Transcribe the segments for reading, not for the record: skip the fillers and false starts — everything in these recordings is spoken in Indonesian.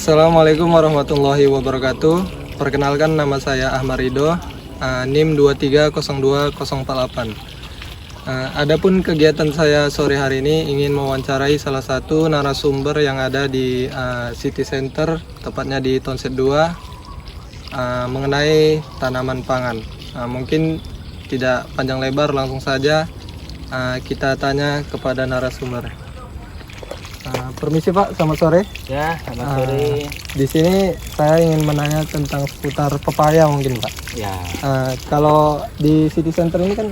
Assalamualaikum warahmatullahi wabarakatuh. Perkenalkan, nama saya Ahmad Ridho, NIM 2302048. Adapun kegiatan saya sore hari ini ingin mewawancarai salah satu narasumber yang ada di City Center, tepatnya di Township 2, mengenai tanaman pangan. Mungkin tidak panjang lebar, langsung saja kita tanya kepada narasumber. Permisi Pak, selamat sore. Ya, selamat sore. Di sini saya ingin menanya tentang seputar pepaya mungkin Pak. Ya. Kalau di City Center ini kan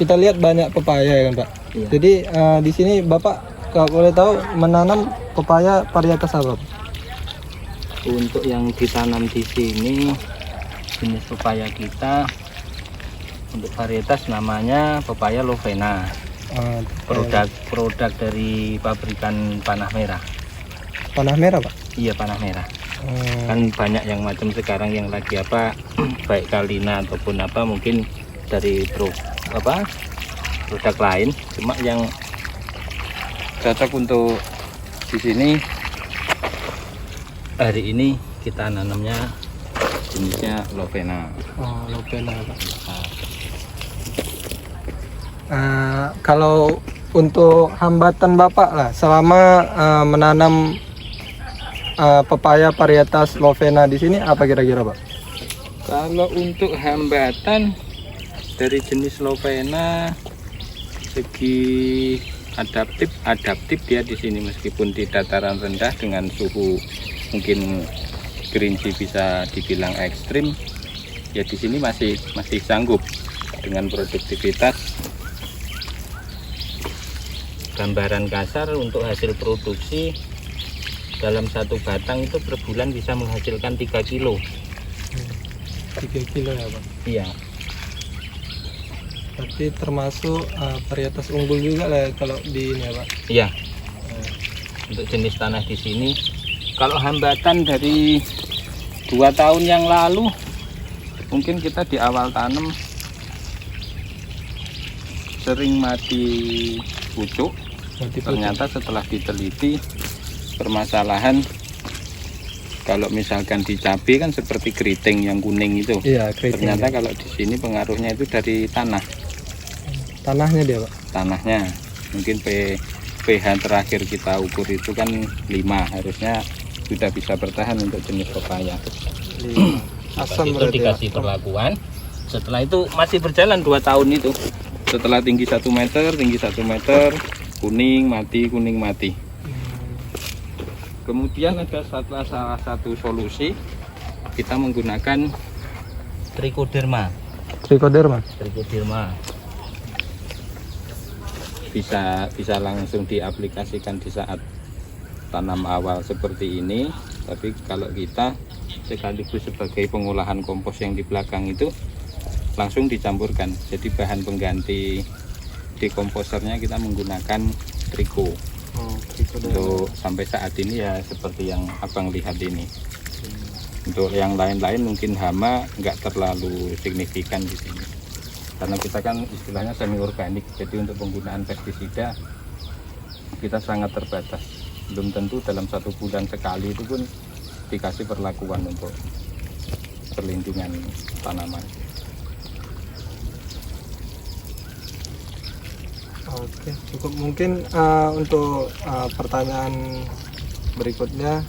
kita lihat banyak pepaya ya kan Pak. Iya. Jadi di sini Bapak kalau boleh tahu menanam pepaya varietas apa? Untuk yang ditanam di sini jenis pepaya kita untuk varietas namanya pepaya Lovena. Produk dari pabrikan Panah Merah. Panah Merah Pak? Iya, Panah Merah. Kan banyak yang macam sekarang yang lagi baik Kalina ataupun mungkin dari produk lain, cuma yang cocok untuk di sini hari ini kita nanamnya jenisnya Lovena. Lovena Pak. Kalau untuk hambatan Bapak lah selama menanam pepaya varietas Lovena di sini apa kira-kira Pak? Kalau untuk hambatan dari jenis Lovena segi adaptif dia di sini meskipun di dataran rendah dengan suhu mungkin gerinci bisa dibilang ekstrim, ya di sini masih sanggup dengan produktivitas. Gambaran kasar untuk hasil produksi dalam satu batang itu per bulan bisa menghasilkan 3 kilo. 3 kilo ya Pak? Iya. Berarti termasuk varietas unggul juga lah kalau di ini ya Pak? Iya. Untuk jenis tanah di sini, kalau hambatan dari 2 tahun yang lalu, mungkin kita di awal tanam sering mati pucuk. Ternyata setelah diteliti permasalahan kalau misalkan di cabai kan seperti keriting yang kuning itu. Iya, keriting. Ternyata kalau di sini pengaruhnya itu dari tanah. Tanahnya dia Pak? Tanahnya mungkin pH terakhir kita ukur itu kan 5, harusnya sudah bisa bertahan untuk jenis pepaya. Asam itu dikasih perlakuan. Setelah itu masih berjalan 2 tahun itu. Setelah tinggi 1 meter, kuning mati. Kemudian ada salah satu solusi, kita menggunakan Trichoderma. Bisa langsung diaplikasikan di saat tanam awal seperti ini. Tapi kalau kita sekaligus sebagai pengolahan kompos yang di belakang itu langsung dicampurkan. Jadi bahan pengganti dekomposernya kita menggunakan Tricho. Untuk sampai saat ini ya seperti yang abang lihat ini. Untuk yang lain-lain mungkin hama nggak terlalu signifikan di sini, karena kita kan istilahnya semi organik. Jadi untuk penggunaan pestisida kita sangat terbatas. Belum tentu dalam 1 bulan sekali itu pun dikasih perlakuan untuk perlindungan tanaman. Oke, cukup. Mungkin untuk pertanyaan berikutnya,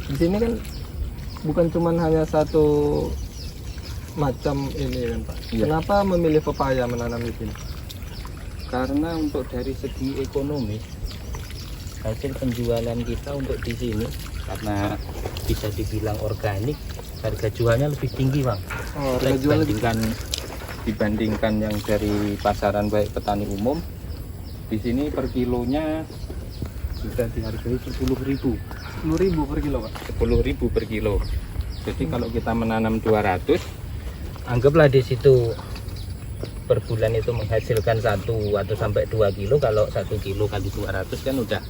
di sini kan bukan cuma hanya satu macam ini kan Pak. Iya. Kenapa memilih pepaya menanam di sini? Karena untuk dari segi ekonomis hasil penjualan kita untuk di sini karena bisa dibilang organik, harga jualnya lebih tinggi Bang. Harga jual dibandingkan yang dari pasaran baik petani umum. Di sini per kilonya sudah dihargai 10.000 per kilo Pak? 10.000 per kilo. Jadi kalau kita menanam 200, anggaplah di situ per bulan itu menghasilkan 1 atau sampai 2 kilo. Kalau 1 kilo kali 200 kan udah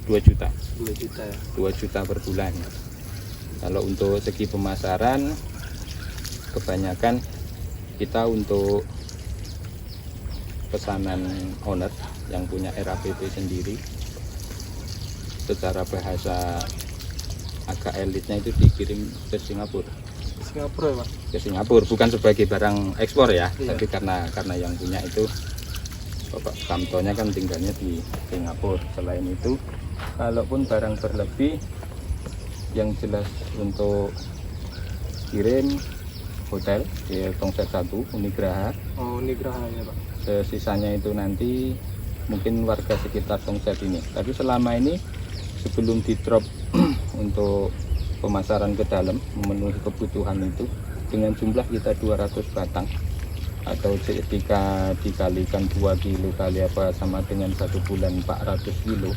2 juta. 2 juta ya? 2 juta per bulan. Kalau untuk segi pemasaran kebanyakan kita untuk pesanan owner yang punya RAPP sendiri secara bahasa agak elitnya itu dikirim ke Singapura. Singapura ya Pak? Ke Singapura bukan sebagai barang ekspor ya, Iya. tapi karena yang punya itu Bapak Kamtonya kan tinggalnya di Singapura. Selain itu, kalaupun barang berlebih yang jelas untuk kirim hotel di Tongset 1 Unigraha. Oh, Unigraha ya Pak. Sisanya itu nanti mungkin warga sekitar Tongset ini. Tapi selama ini sebelum di drop untuk pemasaran ke dalam memenuhi kebutuhan itu dengan jumlah kita 200 batang atau jika dikalikan 2 kilo kali apa sama dengan 1 bulan 400 kilo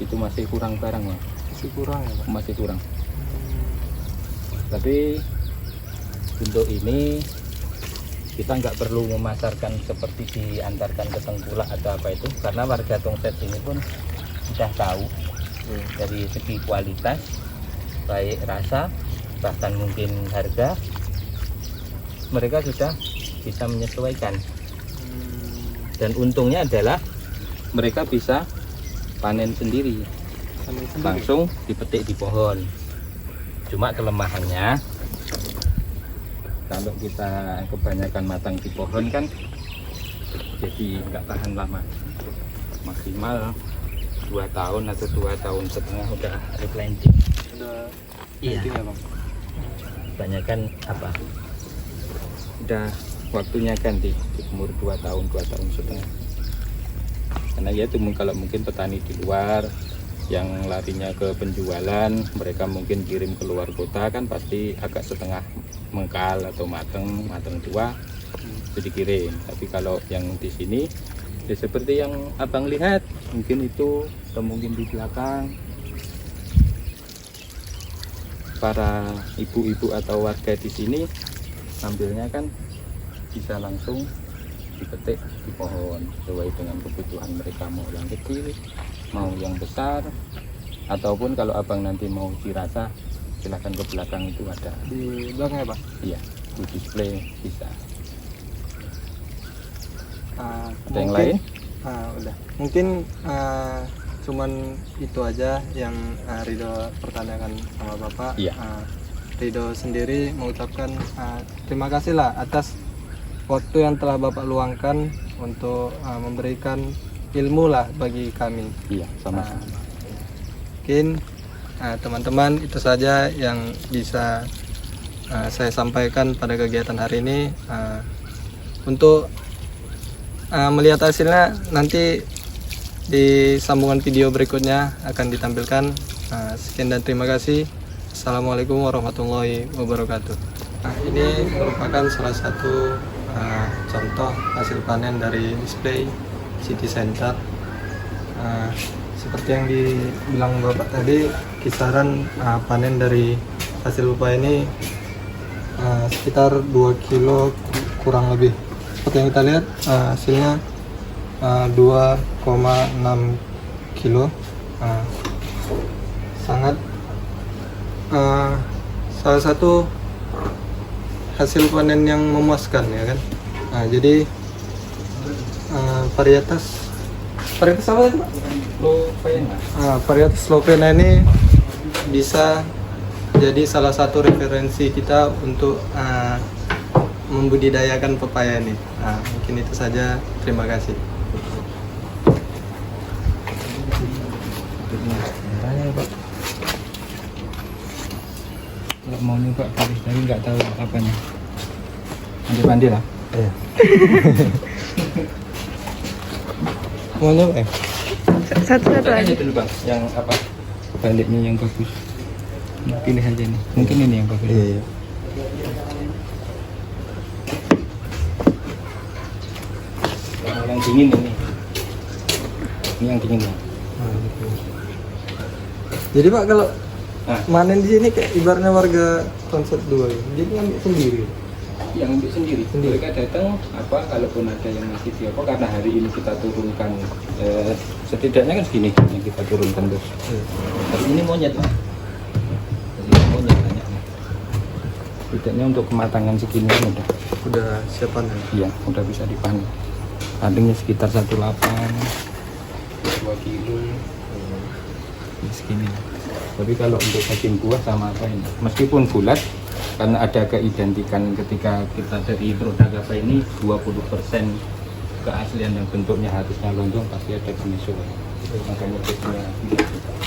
itu masih kurang barang ya. Masih kurang ya Pak? Masih kurang. Tapi untuk ini kita nggak perlu memasarkan seperti diantarkan ke Tengkulak atau apa itu, karena warga Tongset ini pun sudah tahu dari segi kualitas, baik rasa, bahkan mungkin harga, mereka sudah bisa menyesuaikan. Dan untungnya adalah mereka bisa panen sendiri, langsung dipetik di pohon. Cuma kelemahannya kalau kita kebanyakan matang di pohon kan jadi nggak tahan lama, maksimal 2 tahun atau 2,5 tahun udah replanting. Udah Iya. planting ya Bang? Kebanyakan apa, udah waktunya ganti di umur 2 tahun 2,5 tahun. Karena ya itu kalau mungkin petani di luar yang larinya ke penjualan, mereka mungkin kirim ke luar kota kan pasti agak setengah mengkal atau mateng tua itu dikirim. Tapi kalau yang di sini ya seperti yang abang lihat, mungkin itu atau mungkin di belakang para ibu-ibu atau warga di sini ambilnya kan bisa langsung dipetik di pohon sesuai dengan kebutuhan mereka, mau yang kecil mau yang besar, ataupun kalau abang nanti mau dirasa silahkan ke belakang, itu ada Di belakang ya Pak? iya di display bisa. Ada yang Mungkin- lain? Udah. Mungkin cuman itu aja yang Ridho pertanyakan sama Bapak. Iya. Ridho sendiri mengucapkan terima kasih lah atas waktu yang telah Bapak luangkan untuk memberikan ilmu lah bagi kami. Iya, sama-sama. Mungkin teman-teman itu saja yang bisa saya sampaikan pada kegiatan hari ini. Untuk melihat hasilnya nanti di sambungan video berikutnya akan ditampilkan. Sekian dan terima kasih. Assalamualaikum warahmatullahi wabarakatuh. Ini merupakan salah satu contoh hasil panen dari display City Center. Seperti yang dibilang Bapak tadi, kisaran panen dari hasil upaya ini sekitar 2 kilo kurang lebih. Seperti yang kita lihat hasilnya 2,6 kilo. Sangat salah satu hasil panen yang memuaskan ya kan. Jadi varietas apa tadi, Pak? Varietas Lovena ini bisa jadi salah satu referensi kita untuk membudidayakan pepaya ini. Mungkin itu saja. Terima kasih. Pak, kalau mau nyoba pilih tapi nggak tahu apanya, mandi lah. Iya. Mau nyoba ya? Satu-satu Aja aja. dulu bang, yang apa baliknya yang bagus. Pilih aja nih, mungkin ini yang bagus. Iya. Yang dingin ini yang dingin ya. Jadi Pak, kalau Nah, manen di sini kayak ibaratnya warga konsep 2 ya. Jadi ngambil sendiri. yang untuk sendiri. Mereka datang apa, kalaupun ada yang masih di apa, karena hari ini kita turunkan setidaknya kan segini yang kita turunkan tuh. Tapi ini monyet lah. Jadi ini monyet banyak. Setidaknya untuk kematangan segini kan Udah siap panen. iya, udah bisa dipanen. Padennya sekitar 1,8 2 kilo. segini. Tapi kalau untuk daging buah sama apa ini, meskipun bulat, karena ada keidentikan ketika kita dari produk apa ini 20% keaslian yang bentuknya harusnya lonjong, pasti ada penyesuaian. Makanya jadinya